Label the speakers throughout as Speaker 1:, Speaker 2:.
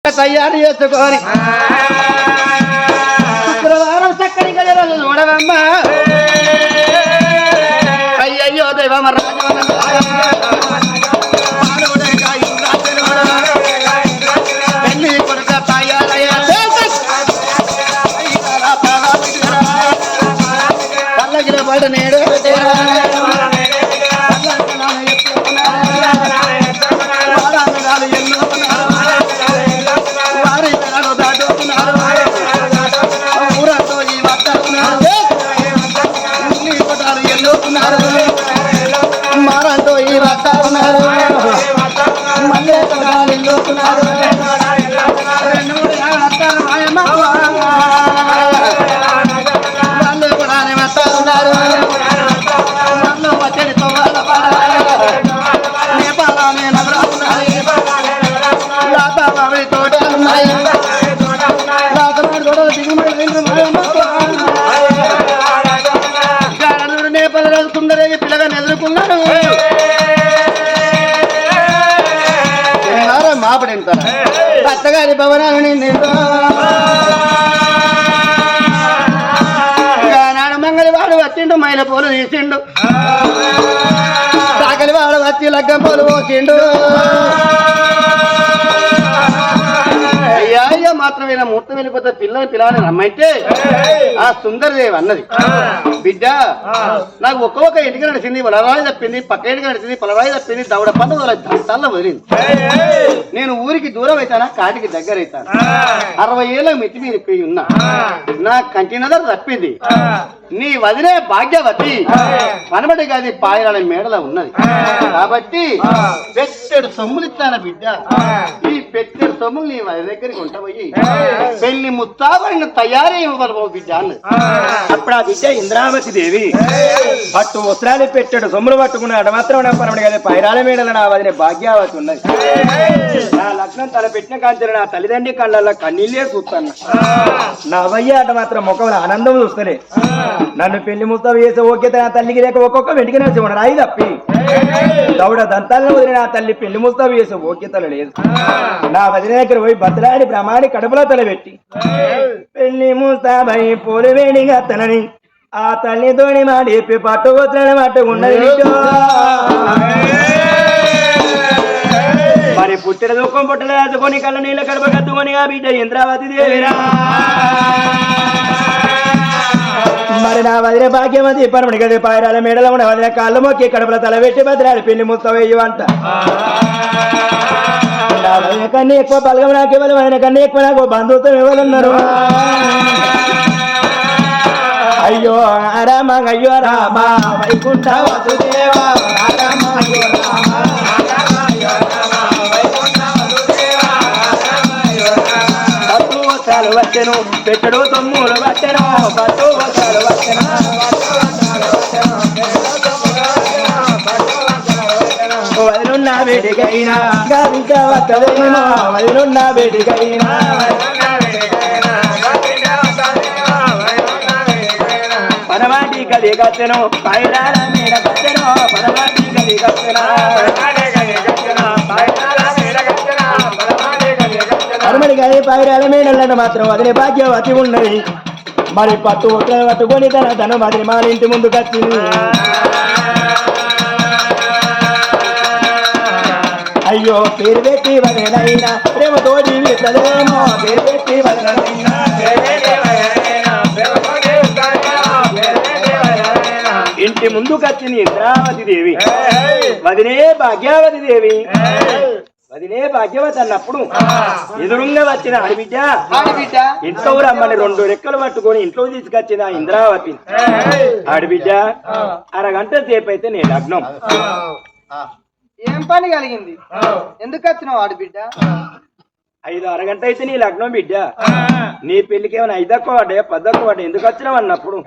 Speaker 1: తయారు చేసుకొని శుక్రవారం చక్కని గజరాలు చూడవమ్మా. అయ్యయ్యో దైవమ పెళ్లి కొడుక తయారయ్యా పల్లకిన పడ నేడు మారంతో ఈ వద్ద ఉన్నారు మళ్ళీ ఉన్నారు వాళ్ళు కూడా వస్తా ఉన్నారు నన్ను వచ్చడితో నేపాలనే నగరాలు తోట ఉన్నాయి నేపాల సుందరయ్య పిల్లగాని ఎదుర్కొన్నాడు. మాపడి అత్తగారి భవనాలని నాడు మంగళవాడు వచ్చిండు మైల పూలు తీసిండు సాకలి వాడు వచ్చి లగ్గం పూలు పోసిండు. అయ్యా అయ్యా మాత్రమే ముహూర్తం వెళ్ళిపోతే పిల్లని రమ్మంటే ఆ సుందరదేవి అన్నది, బిడ్డ నాకు ఒక్కొక్క ఇంటికి నడిచింది పొలరాయి తప్పింది, పక్క ఇంటికి నడిచింది పొలరాయి తప్పింది, దౌడ పన్ను దంతాల్లో వదిలింది. నేను ఊరికి దూరం అవుతానా కాటికి దగ్గర అవుతాను. 60 ఏళ్ళ మితి మీద పోయి ఉన్నా నా కంటినదర తప్పింది. నీ వదిలే భాగ్యవతి మనబడి కాదు పాయరాల మేడలో ఉన్నది కాబట్టి పెట్టెడు సొమ్ములు ఇస్తాను బిడ్డ. ఈ పెట్టెడు సొమ్ములు నీ వది దగ్గరికి ఉంటపోయి పెళ్లి ముత్తాబడిన తయారీ ఇవ్వబో బిడ్డ అన్నది.
Speaker 2: అప్పుడు ఆ బిడ్డ ఇంద్రావతి దేవి పట్టు వస్త్రాలు పెట్టాడు సొమ్ములు పట్టుకున్నాడు మాత్రం పరమడి కదా పాయరాల మేడలో నా వదిలే భాగ్యావతి ఉన్నది. నా లగ్నం తల పెట్టిన కాంచెలు నా తల్లిదండ్రి కళ్ళల్లో కన్నీళ్ళే చూస్తాను. నా అవయ్య అట మాత్రం ముఖంలో ఆనందం చూస్తలే. నన్ను పెళ్లి ముస్తాబు చేసే ఓకేత నా తల్లికి లేక ఒక్కొక్క వెంటికి నడిచి ఉండడు అయి తప్పి దౌడ దంతాలను వదిలి నా తల్లి పెళ్లి ముస్తాబు చేసే ఓకేతలు లేదు. నా వదిన దగ్గర పోయి బతలాడి ప్రమాణి కడుపులో తలబెట్టి పెళ్లి ముస్తాబై పోలు వేడిగా తనని ఆ తల్లితోని మాడి పట్టు వద్దని పట్టుకున్నది. మరి పుట్టిన దుఃఖం పుట్టలు దాచుకొని కళ్ళ నీళ్ళ కడుపు కత్తుకొని ఆ బిడ్డ ఇంద్రావతి దేవిరా. మరి నా వదిలే భాగ్యమతి పరమడి గది పాయరాల మేడలో ఉన్న వదిన కాళ్ళు మొక్కి కడుపుల తల పెట్టి బదిలాడి పెళ్లి ముస్తవేయమంట. నా వదిన కన్నా ఎక్కువ బలగం నాకు ఇవ్వాలి, వదిన కన్నా ఎక్కువ నాకు బంధుత్వం ఇవ్వాలన్నారు. అయ్యో రామ అయ్యో రామ వైకుంఠ వసుదేవా వచ్చెను పెట్టడు తొమ్ములు వచ్చెను పట్టు వసాలు వచ్చెను వదినున్న వేడికైనా గావించ వద్దవేమో వదినున్న వేడికైనా పరమాటి కలి కత్తెను పైరాల మీద కత్తెను పరమాటి కలి కత్తెను పరమడి గారి పాయరాల మేడలను మాత్రం వదిలే భాగ్యవతి ఉన్నది. మరి పట్టు పట్టుకొని తను వదిలి మా ఇంటి ముందుకు వచ్చింది. అయ్యో పేరు పెట్టి వదిలైనా ప్రేమతోటి విత్తలేమో పేరు పెట్టి వదిలైనా ఇంటి ముందుకు వచ్చింది ఇంద్రావతి దేవి. వదిలే భాగ్యావతి దేవి వదిలే భాగ్యవతి అన్నప్పుడు ఎదురుంగా వచ్చిన ఆడబిడ్డ ఇంట్లో రమ్మని 2 రెక్కలు పట్టుకొని ఇంట్లో తీసుకొచ్చిన ఇంద్రావతి. ఆడబిడ్డ అరగంట సేపు అయితే నేను లగ్నం.
Speaker 3: ఏం పని కలిగింది? ఎందుకు వచ్చినావు ఆడబిడ్డ?
Speaker 2: 5 అరగంట అయితే నీ లగ్నం బిడ్డ. నీ పెళ్లికి ఏమైనా 5 ఎక్కువ పడ్డాయా 10 ఎక్కువ పడ్డా ఎందుకు వచ్చినావు అన్నప్పుడు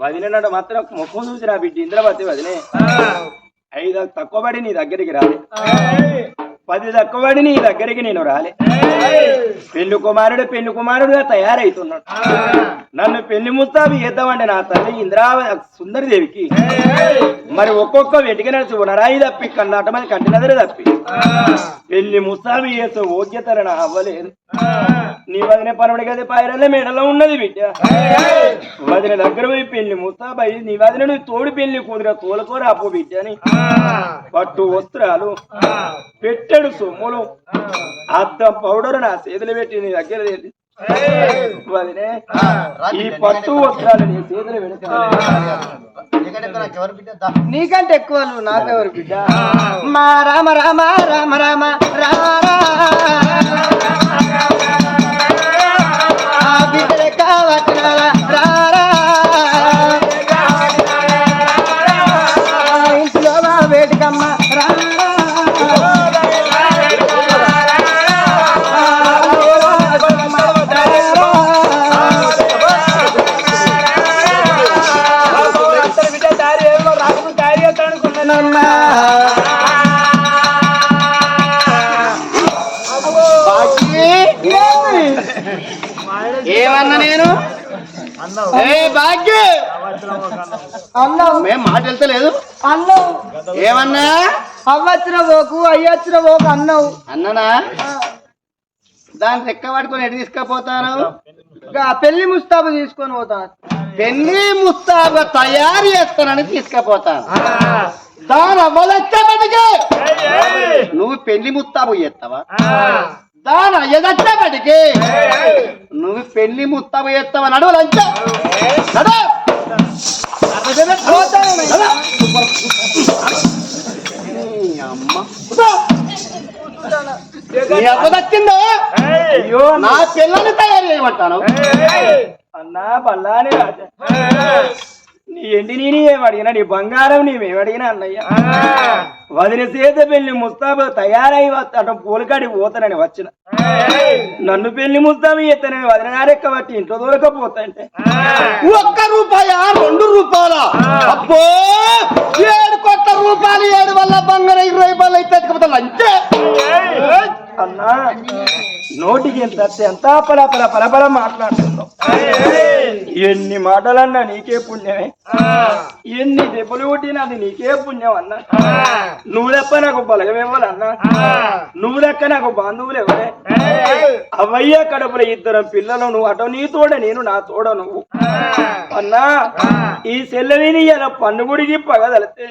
Speaker 2: వదిలినాడు మాత్రం ముఖం చూసిన బిడ్డ ఇంద్రావతి వదిలే 5 తక్కువ పడి నీ దగ్గరికి రాలే. 10 తక్కువడి నీ దగ్గరికి నేను రాలే. పెళ్లి కుమారుడుగా తయారైతున్నాడు. నన్ను పెళ్లి ముస్తాబు చేద్దామంటే నా తల్లి సుందరిదేవికి మరి ఒక్కొక్క వెటికి నడిచి ఉనరాయి తప్పి కన్నాటమని కంటినదరే తప్పి పెళ్లి ముస్తాబు చేస్తే ఓగ్యతర నా అవ్వలేదు. నీ వదిన పరమడి గది పాయరల్లే మేడలో ఉన్నది బిడ్డ. వదిన దగ్గర పోయి పెళ్లి ముస్తాబు అయ్యి నీ వదిన తోడు పెళ్లి కుదిర తోలకో రాపో బిడ్డ అని పట్టు వస్త్రాలు పెట్టాడు సొమ్ములు అద్దం పౌడర్ నా చేతులు పెట్టి నీ దగ్గర వదినే ఈ పట్టు వస్త్రాలు నీ చేతులు పెడతాను.
Speaker 3: నీకంటే ఎక్కువ నాకెవరు బిడ్డ? మా రామ రామ రామ రామ బిడ్డలే కావట్లా ఇంట్లో వేటికమ్మ
Speaker 1: ఏమన్నా నేను భాగ్య
Speaker 3: అన్నావు
Speaker 1: మేం మాట వెళ్తలేదు
Speaker 3: అన్నావు.
Speaker 1: ఏమన్నా
Speaker 3: అవ్వచ్చిన పోకు అయ్యొచ్చిన పోకు అన్నావు.
Speaker 1: అన్ననా దాన్ని రెక్క పట్టుకొని ఎటు తీసుకపోతాను?
Speaker 3: పెళ్లి ముస్తాబు తీసుకొని పోతాను.
Speaker 1: పెళ్లి ముస్తాబు తయారు చేస్తానని తీసుకపోతాను. దాని అవ్వదచ్చబడికి నువ్వు పెళ్లి ముస్తాబు చేస్తావా? దాని అయ్యదచ్చబడికి నువ్వు పెళ్లి ముస్తాబు చేస్తావా? నడువు లంచ అవ్వదచ్చిందో నా పిల్లని తయారు చేయమంటాను.
Speaker 2: అన్నా బల్లాని రాజా నీ ఎండి నేను ఏమడిగినా నీ బంగారం నీవేమడిగినా అన్నయ్య వదిన చేత పెళ్లి ముస్తాబు తయారై అటు పూలకాడి పోతానని వచ్చిన నన్ను పెళ్లి ముస్తాబు ఎత్తనని వదిన నారెక్క బట్టి ఇంట్లో దొరకపోతాంటే
Speaker 1: ₹1 ₹2 అబ్బో 7 కోట్ల రూపాయలు 7 వల్ల బంగారం 20 రూపాయలు అయితే అంతే.
Speaker 2: అన్నా నోటికి ఎంత పలపల మాట్లాడుతున్నావు. ఎన్ని మాటలన్నా నీకే పుణ్యమే, ఎన్ని దెబ్బలు కొట్టినా అది నీకే పుణ్యం అన్నా. నువ్వు తప్ప నాకు బలగం ఇవ్వాలన్నా, నువ్వు దక్క నాకు బంధువులు ఎవరే? అవయ్య కడుపుల 2 పిల్లలు, నువ్వు అటో నీ తోడ నేను నా తోడ నువ్వు అన్నా. ఈ సెల్లవిని ఇలా పన్నుగుడికి పగదలితే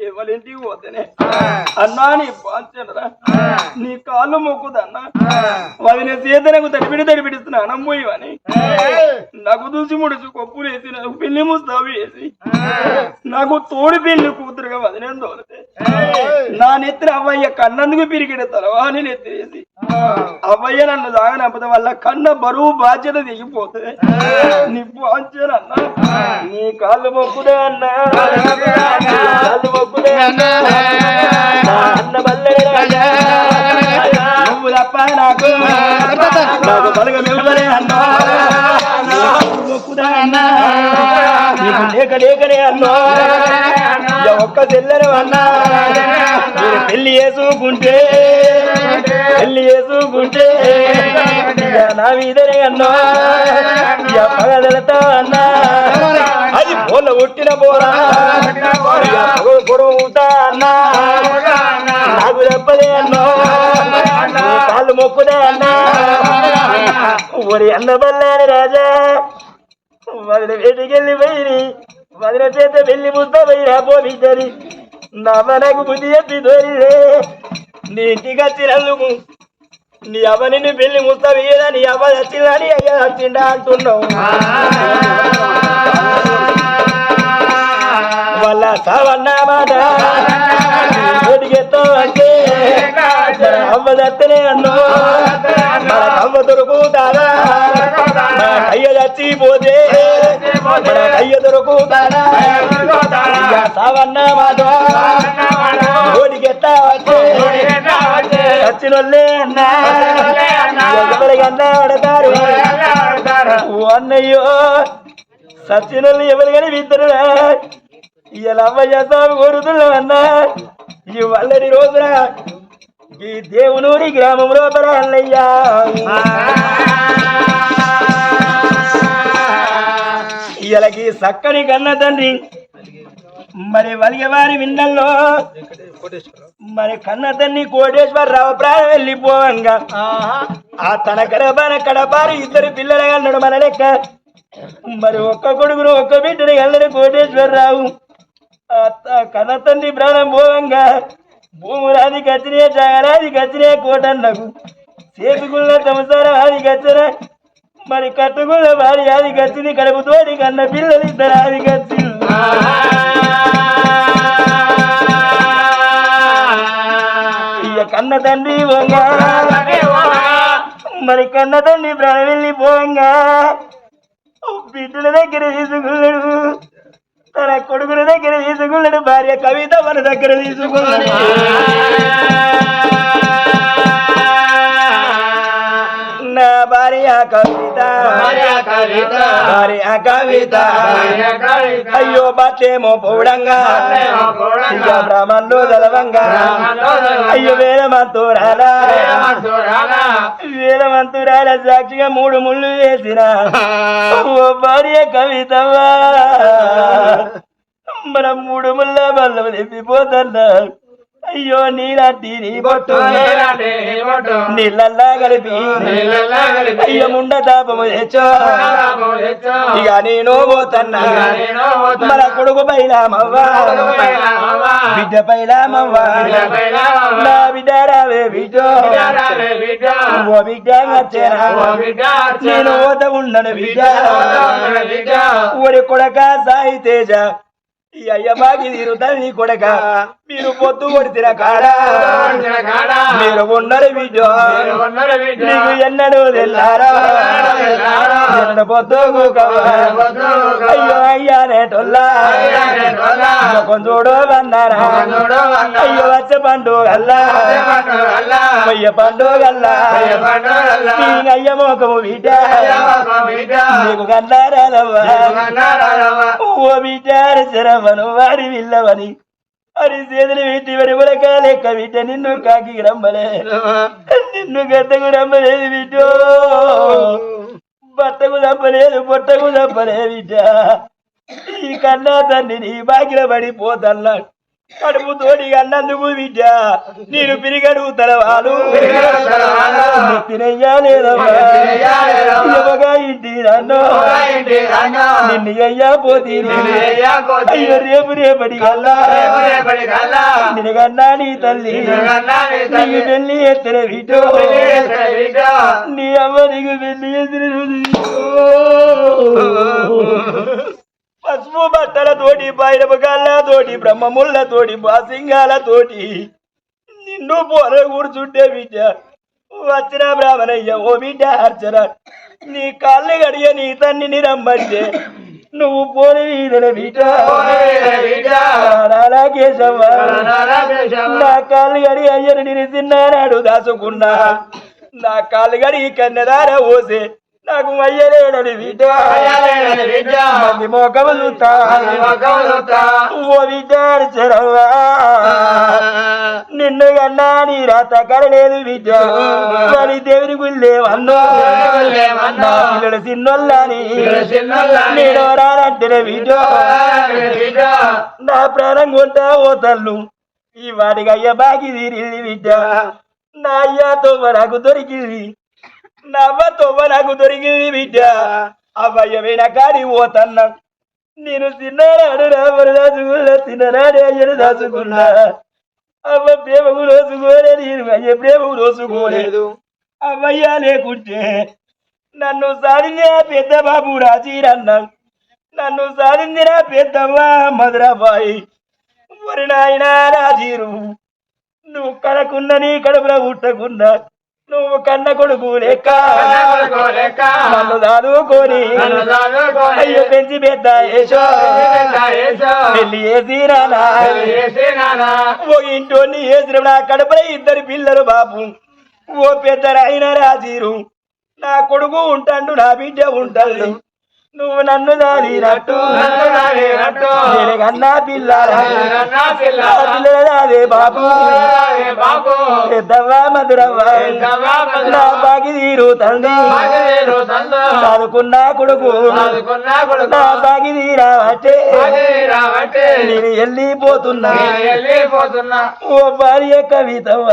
Speaker 2: ఎవరింటికి పోతేనే అన్నా నీ బాధ్యతరా నీ కాళ్ళు మొక్కుదన్నా. వదిన చేతనకు తడిపిడిస్తున్నా అనమ్మోయి అని నాకు చూసి ముడుచు కొప్పులు వేసి నాకు పెళ్లి ముస్తాబు వేసి నాకు తోడు పెళ్లి కూతురుగా వదిన తోలితే నా నెత్తిన అవ్వయ్య కన్నందుకు పిరిగిన తలవాని నెత్తిరేసి అవ్వయ్య నన్ను దాగనంపద వల్ల కన్న బరువు బాధ్యత దిగిపోతుంది. నీ బాధ్యత అన్నా నీ కాళ్ళు మొక్కుదే అన్నా, కాళ్ళు మొక్కుదే అన్నా అన్న బల్లె నువ్వు తప్ప నాకు బలగమివ్వలే అన్నా, మొక్కుదా అన్నా నీకు లేకనే అన్నా. ఒక్క చెల్లెను అన్నా మీరు పెళ్లి చేసుకుంటే నా మీదనే అన్నా పగదలతా అన్నా. అది పోల కొట్టిన పోరా గొడవ ఉంటా అన్నా, నాకు చెప్పలే అన్నా, కాళ్ళు మొక్కుదే అన్నా. ఒరి అన్న బల్లాని రాజా వదిన వేటికెళ్ళి పోయి వదిన చేత వెళ్ళి ముద్ద పోయి రాబోయిద్దరి నా మనకు బుద్ధి చెప్పి దోరిదే నీ ఇంటికి వచ్చినందుకు నీ అవ్వ నిన్ను పెళ్లి ముద్ద వేయదా, నీ అవ్వ వచ్చిందా నీ అయ్య వచ్చిండా అంటున్నావు. వాళ్ళ సావన్నా మాట ఎత్తో అంటే అవ్వ దత్తనే అన్నో మన అవ్వ దొరుకుతారా, అయ్య చచ్చిపోతే అయ్య దొరుకుతారా. సావన్నా మాట ఓడికెత్తా వచ్చే వచ్చినోళ్ళే అన్నా ఎవరికన్నా పడతారు అన్నయ్యో. సచ్చినోళ్ళు ఎవరికని విద్దరురా ఇలా అవ్వ చేస్తావు కోరుతున్నావు అన్నా. ఈ వల్లడి రోజున ఈ దేవునూరి గ్రామం లోపల అల్లయ్యా ఇలాకి చక్కని కన్న తండ్రి మరి వలిగవారి విన్నల్లో మరి కన్న తండ్రి కోటేశ్వరరావు ప్రాణం వెళ్ళిపోవంగా ఆ తన కడపారి ఇద్దరు పిల్లలు అన్నాడు మన లెక్క మరి ఒక్క కొడుకును ఒక్క బిడ్డని అల్లడు కోటేశ్వరరావు కన్న తండ్రి ప్రాణం పోవంగా భూమురాది గచ్చినే జాగరాది గచ్చినే కోటన్నకు చేతుకున్న సంసారం అది గచ్చన మరి కట్టుకున్న వారి అది గచ్చింది కడుపు తోడి కన్న పిల్లలు ఇద్దరు అది గచ్చి ఇక కన్న తండ్రి పోంగా మరి కన్న తండ్రి ప్రాణం వెళ్ళిపోంగా బిడ్డల దగ్గర తీసుకున్నాడు తన కొడుకుల దగ్గర తీసుకున్నాడు భార్య కవిత మన దగ్గర తీసుకున్నాడు నా భార్య కవిత భార్య కవిత అయ్యో బట్లేమో పౌడంగా ఇక బ్రాహ్మణులు చదవంగా అయ్యో వేదమంతురాల సాక్షిగా 3 ముళ్ళు వేసిన ఓ భార్య కవితవా మన 3 ముళ్ళ బల్లం తెప్పిపోతున్నా అయ్యో నీలాంటి నీ బొట్టు నీళ్ళల్లా కలిపి అయ్యో ముండ తాపము తెచ్చో ఇక నేను పోతన్నా మన కొడుకు పైలామవ్వా బిడ్డ పైలామవ్వా నా బిడ్డ రావే బిడ్డో ఓ బిడ్డ వచ్చేనా నేను పోత ఉండను బిడ్డ ఊరి కొడక సాయి తేజ ఈ అయ్య బాగి తీరుతాను నీ కొడక మీరు పొద్దు కొడితిన కాడా మీరు ఉన్నారు బిడ్డో నీకు ఎన్నడూ తెల్లారా పొద్దు అయ్యో అయ్యానేటొల్లా కొంచెడు అన్నారా అయ్యో వచ్చే పండుగల్లా అయ్య పండుగల్లా అయ్య మోకము బిడ్డ నీకు కన్నారాలవ్వా ఓ బిడ్డ శరవను వారి విల్లవని అరి చేతులు వీటి వరి వరక లెక్క బిడ్డ నిన్ను కాకి రమ్మలే నిన్ను గద్దకు రమ్మలేదు బిడ్డో బట్టకు తప్పలేదు పొట్టకు తప్పలే బిడ్డ ఈ కన్నా తండ్రి నీ బాగిల పడిపోతన్నా కడుపు తోడి అన్నందుకు బిడ్డ నేను పిరిగడు తలవాలు తినయ్యా లేదమ్మా ఇంటి నన్ను నిన్ను అయ్యా పోతీ అయ్యో రేపు రేపటి కల్లా నినగన్నా నీ తల్లి నీకు పెళ్లి ఎత్తిన బిడ్డో నీ అమ్మ నీకు పెళ్లి ఎత్తిన పసుపు బట్టలతోటి పైరపకాళ్ళతోటి బ్రహ్మముళ్ళతోటి బాసింగాలతోటి నిన్ను పోర కూర్చుంటే బిడ్డ వచ్చిన బ్రాహ్మణయ్య ఓ బిడ్డ అర్చన నీ కాళ్ళు గడియ నీ తన్నిని రమ్మంటే నువ్వు పోని వీధన బిడ్డ కేశవ నా కాళ్ళు గడి అయ్యను నేను తిన్నానాడు దాచుకున్నా నా కాళ్ళు గడి కన్నెదార ఓసే నాకు అయ్యలేడని బిడ్డ మంది మోకము చూస్తా ఓ బిడ్డ అర్చనవ్వా నిన్ను కన్నా నీ రాత కరలేదు బిడ్డ మరి దేవుని గుళ్ళేమన్నా పిల్లలు చిన్నోళ్ళని నేను రానంటే బిడ్డ నా ప్రాణం కొంటా ఓ తల్లు ఈ వాడికి అయ్య బాకి తీరింది బిడ్డ నా అయ్యతో నాకు దొరికింది నా అవ్వతో నాకు దొరికింది బిడ్డ అవ్వయ్యమైన కాడి పోతన్నా నేను తిన్నాడు రాబడి దాచుకున్నా తిన్ననాడే అయ్యను దాచుకున్నా అవ్వ ప్రేమకు రోజుకోలే నేను అయ్య ప్రేమకు రోజుకోలేదు అవ్వయ్య లేకుంటే నన్ను సాధించిన పెద్ద బాబు రాజీరన్నా నన్ను సాధించిన పెద్దవ్వ మధురాబాయి మరి నాయన రాజీరు నువ్వు కడకున్న నీ కడుపులో పుట్టకున్నా నువ్వు కన్న కొడుకు లెక్క నన్ను దాదుకొని అయ్యో పెంచి పెద్ద పెళ్లి వేసినా ఓ ఇంటోని వేసిన నా కడుపులో 2 పిల్లలు బాబు ఓ పెద్ద రాయిన రాజీరు నా కొడుకు ఉంటాడు నా బిడ్డ ఉంటాడు నువ్వు నన్ను దారినట్టు నేను కన్నా పిల్లరా పిల్లల దాదే బాబు పెద్దవ్వ మధురవ్వ నా బాగి తీరుతంది చదువుకున్న కొడుకు నా బాగి తీరావటే నేను వెళ్ళిపోతున్నా ఓ భార్య కవితవ్వ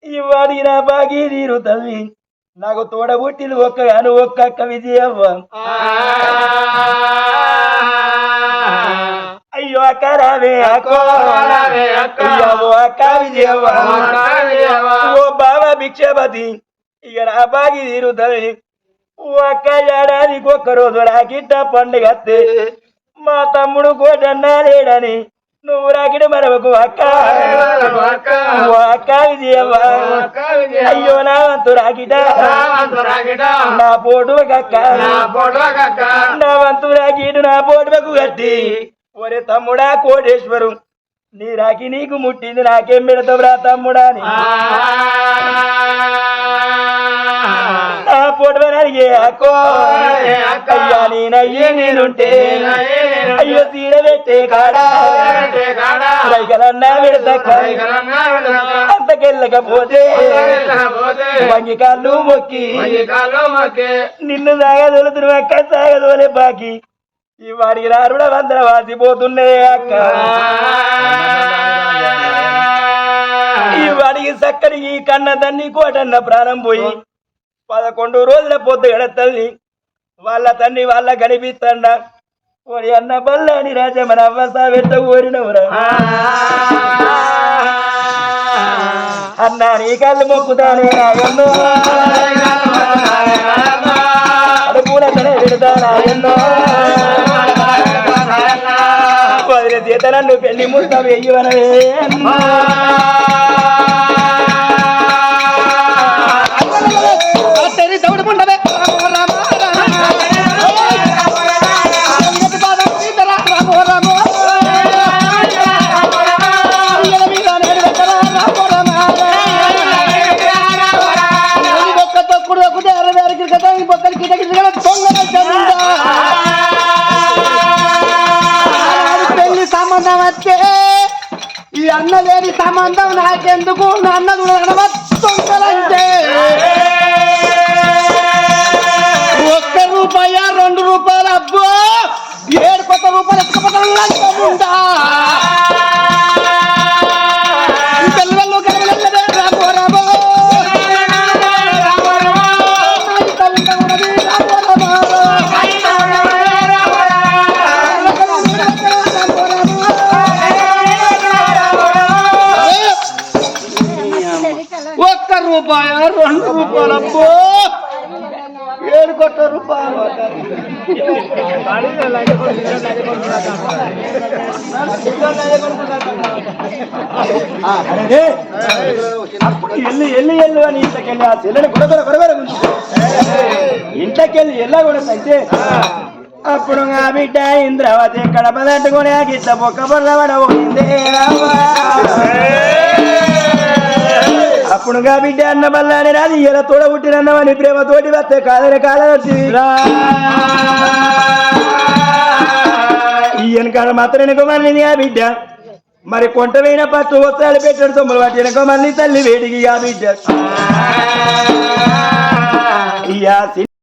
Speaker 2: ఇవాడి నా బాగి తీరుతుంది నాకు తోడబుట్టిన ఒక్కగాను ఒక్క అక్క విజయవ్వ అయ్యో అక్క రావే అక్కో అక్క విజయవ్వ ఓ బాబా భిక్షపతి ఇక నా బాగి తీరుతుంది ఒక్క ఏడాదికి ఒక్క రోజు రాకిట్ట పండుగ మా తమ్ముడు కోటన్నా లేడని నువ్వు రాకిడ మరవకు అక్క అక్క విజయవ్వ అయ్యో నా వంతు రాకిట నా పోటు అక్క నా వంతు రాకిడు నా పోటుకు కట్టి ఒరే తమ్ముడా కోటేశ్వరు నీ రాకి నీకు ముట్టింది నాకేం పెడతావురా తమ్ముడా అని పొడవనడిగే అక్కో అయ్యా నేనయ్యే నేనుంటే అయ్యో తీర పెట్టే కాడా రైకలన్నా పెడతా అంతకెళ్ళకపోతే వంగి కాళ్ళు మొక్కి నిన్ను సాగదోలుతున్న అక్క సాగదోలే బాకి ఈ వాడికి రారుడ వందల వాసిపోతున్నాయి అక్క ఈ వాడికి చక్కడికి కన్న తన్ని కోటన్న ప్రాణం పోయి 11 రోజుల పొద్దు గడతల్ని వాళ్ళ తన్ని వాళ్ళ గడిపిస్తాండ ఓరి అన్న బల్లని రాజా మన అవ్వసా వెంట ఓరినవురా అన్న నీ కళ్ళు మొక్కుతానే నాయన్నో అడుగుల తనే పెడతా నాయన్నో వదిన చేత నన్ను పెళ్లి ముస్తాం వెయ్యవనవే
Speaker 3: ఈ అన్న లేని సంబంధం నాకెందుకు అన్న దొంగలంటే ₹1 ₹2 అబ్బో 7 కొత్త రూపాయలు ఎత్తుకపోతా పిల్లలు రాబో రాబో ₹2 అబ్బో 7 కోట్ల రూపాయలు
Speaker 2: ఎల్లు అని ఇంట్లోకెళ్ళి ఆ చెల్లెని గొడవ ఇంట్లోకెళ్ళి ఎల్లా కూడా అయితే అప్పుడు నా బిడ్డ ఇంద్రావతి కడప తట్టుకుని ఆ గిట్ల బొక్క పొల్లవడ పోయిందే అప్పుడు గా బిడ్డ అన్న బల్లాని రాది ఇలా తోడ పుట్టినన్నవని ప్రేమతోటి వస్తే కాదని కాలవచ్చి ఈయన కాడ మాత్రం వెనుక మళ్ళీ ఆ బిడ్డ మరి కొంటమైన పట్టు వస్త్రాలు పెట్టాడు సొమ్ములు వాటి వెనుక మళ్ళీ తల్లి వేడికి ఆ బిడ్డ